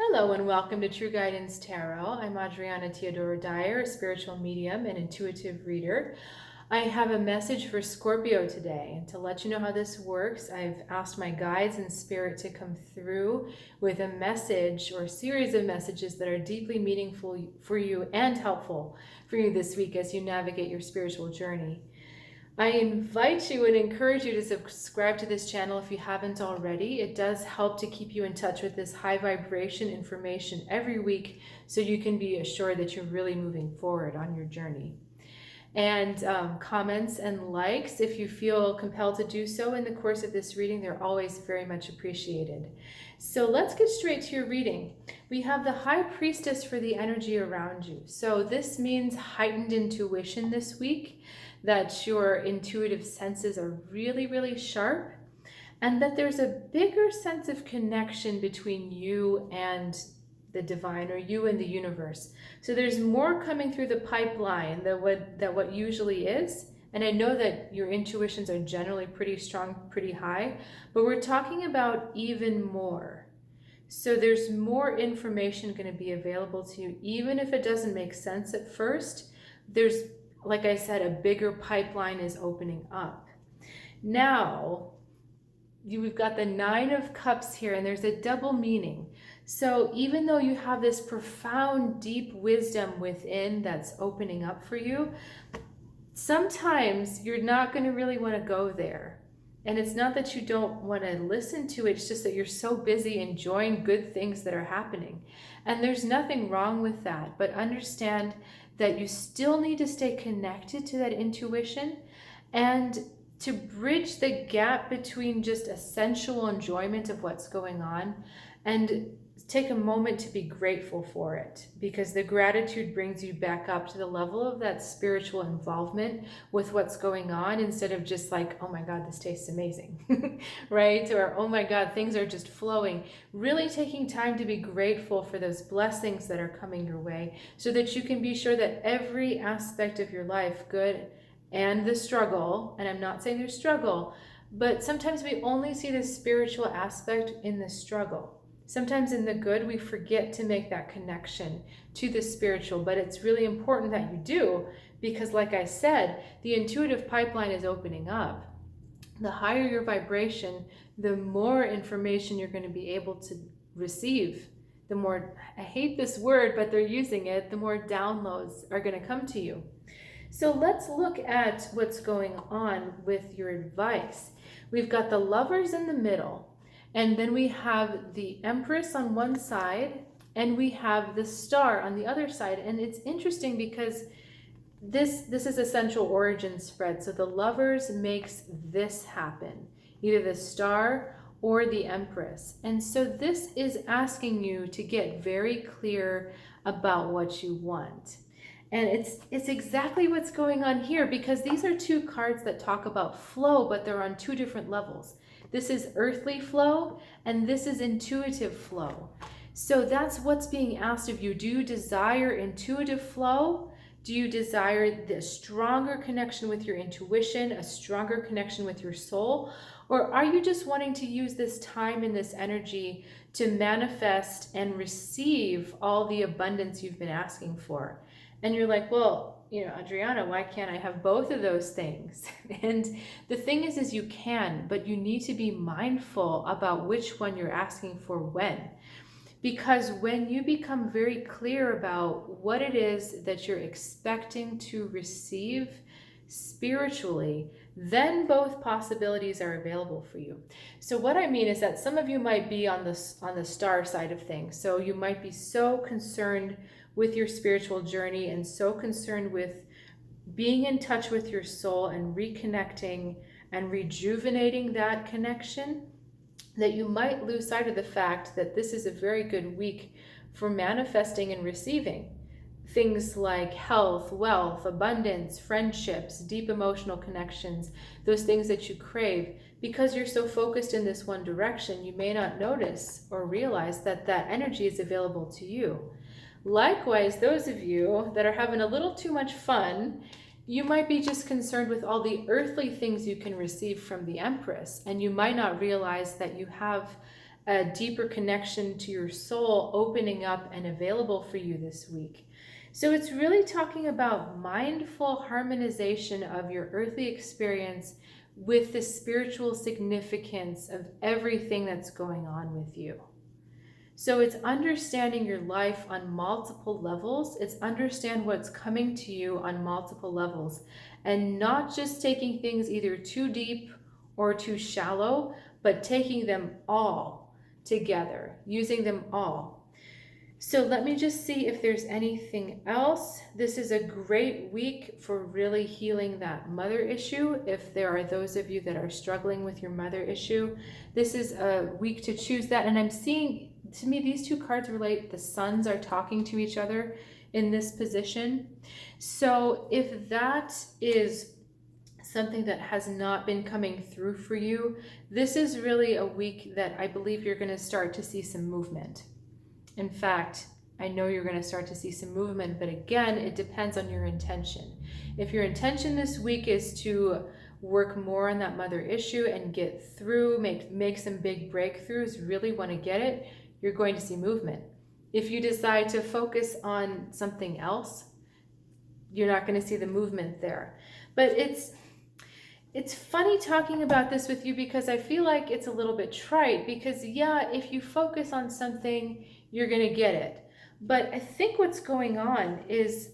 Hello and welcome to True Guidance Tarot. I'm Adriana Teodoro-Dier, a spiritual medium and intuitive reader. I have a message for Scorpio today, and to let you know how this works, I've asked my guides and spirit to come through with a message or a series of messages that are deeply meaningful for you and helpful for you this week as you navigate your spiritual journey. I invite you and encourage you to subscribe to this channel if you haven't already. It does help to keep you in touch with this high vibration information every week so you can be assured that you're really moving forward on your journey. And comments and likes, if you feel compelled to do so in the course of this reading, they're always very much appreciated. So let's get straight to your reading. We have the High Priestess for the energy around you. So this means heightened intuition this week, that your intuitive senses are really, really sharp, and that there's a bigger sense of connection between you and the divine, or you and the universe. So there's more coming through the pipeline than what usually is. And I know that your intuitions are generally pretty strong, pretty high, but we're talking about even more. So there's more information going to be available to you, even if it doesn't make sense at first. There's, like I said, a bigger pipeline is opening up. Now, we've got the Nine of Cups here, and there's a double meaning. So even though you have this profound, deep wisdom within that's opening up for you, sometimes you're not going to really want to go there. And it's not that you don't want to listen to it, it's just that you're so busy enjoying good things that are happening. And there's nothing wrong with that, but understand that you still need to stay connected to that intuition and to bridge the gap between just a sensual enjoyment of what's going on and take a moment to be grateful for it, because the gratitude brings you back up to the level of that spiritual involvement with what's going on, instead of just like, oh my God, this tastes amazing, right? Or, oh my God, things are just flowing. Really taking time to be grateful for those blessings that are coming your way, so that you can be sure that every aspect of your life, good and the struggle, and I'm not saying there's struggle, but sometimes we only see the spiritual aspect in the struggle. Sometimes in the good, we forget to make that connection to the spiritual, but it's really important that you do, because like I said, the intuitive pipeline is opening up. The higher your vibration, the more information you're going to be able to receive. The more, I hate this word, but they're using it, the more downloads are going to come to you. So let's look at what's going on with your advice. We've got the Lovers in the middle. And then we have the Empress on one side, and we have the Star on the other side. And it's interesting because this is a central origin spread. So the Lovers makes this happen, either the Star or the Empress. And so this is asking you to get very clear about what you want. And it's exactly what's going on here, because these are two cards that talk about flow, but they're on two different levels. This is earthly flow, and this is intuitive flow. So that's what's being asked of you. Do you desire intuitive flow? Do you desire the stronger connection with your intuition, a stronger connection with your soul? Or are you just wanting to use this time and this energy to manifest and receive all the abundance you've been asking for? And you're like, well, Adriana, why can't I have both of those things? And the thing is you can, but you need to be mindful about which one you're asking for when. Because when you become very clear about what it is that you're expecting to receive spiritually, then both possibilities are available for you. So what I mean is that some of you might be on the Star side of things. So you might be so concerned with your spiritual journey and so concerned with being in touch with your soul and reconnecting and rejuvenating that connection, that you might lose sight of the fact that this is a very good week for manifesting and receiving things like health, wealth, abundance, friendships, deep emotional connections, those things that you crave. Because you're so focused in this one direction, you may not notice or realize that that energy is available to you. Likewise, those of you that are having a little too much fun, you might be just concerned with all the earthly things you can receive from the Empress, and you might not realize that you have a deeper connection to your soul opening up and available for you this week. So it's really talking about mindful harmonization of your earthly experience with the spiritual significance of everything that's going on with you. So it's understanding your life on multiple levels. It's understand what's coming to you on multiple levels, and not just taking things either too deep or too shallow, but taking them all together, using them all. So let me just see if there's anything else. This is a great week for really healing that mother issue. If there are those of you that are struggling with your mother issue, this is a week to choose that. And I'm seeing, to me, these two cards relate. The suns are talking to each other in this position. So if that is something that has not been coming through for you, this is really a week that I believe you're going to start to see some movement. In fact, I know you're going to start to see some movement, but again, it depends on your intention. If your intention this week is to work more on that mother issue and get through, make some big breakthroughs, really want to get it, you're going to see movement. If you decide to focus on something else, you're not going to see the movement there. But it's funny talking about this with you because I feel like it's a little bit trite, because yeah, if you focus on something, you're going to get it. But I think what's going on is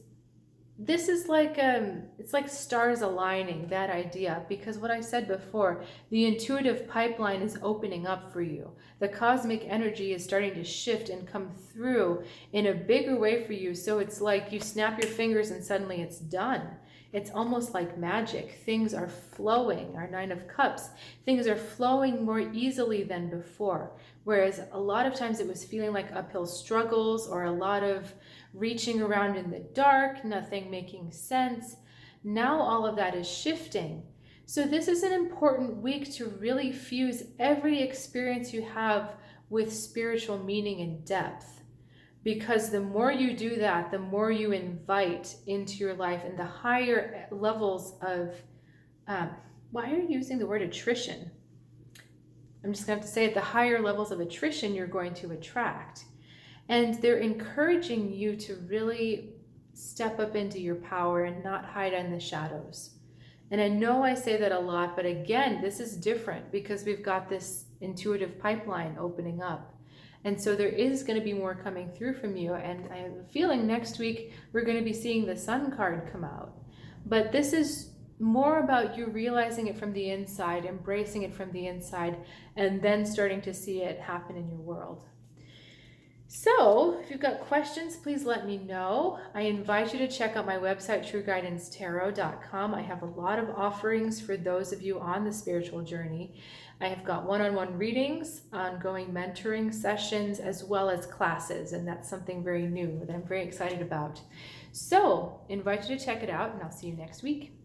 this is like, it's like stars aligning, that idea, because what I said before, the intuitive pipeline is opening up for you. The cosmic energy is starting to shift and come through in a bigger way for you. So it's like you snap your fingers and suddenly it's done. It's almost like magic. Things are flowing. Our Nine of Cups, things are flowing more easily than before. Whereas a lot of times it was feeling like uphill struggles or a lot of reaching around in the dark, nothing making sense. Now all of that is shifting. So this is an important week to really fuse every experience you have with spiritual meaning and depth. Because the more you do that, the more you invite into your life, and the higher levels of, why are you using the word attrition? I'm just going to have to say it, the higher levels of attrition you're going to attract. And they're encouraging you to really step up into your power and not hide in the shadows. And I know I say that a lot, but again, this is different because we've got this intuitive pipeline opening up. And so there is going to be more coming through from you. And I have a feeling next week we're going to be seeing the Sun card come out. But this is more about you realizing it from the inside, embracing it from the inside, and then starting to see it happen in your world. So if you've got questions, please let me know. I invite you to check out my website, trueguidancetarot.com. I have a lot of offerings for those of you on the spiritual journey. I have got one-on-one readings, ongoing mentoring sessions, as well as classes, and that's something very new that I'm very excited about. So invite you to check it out, and I'll see you next week.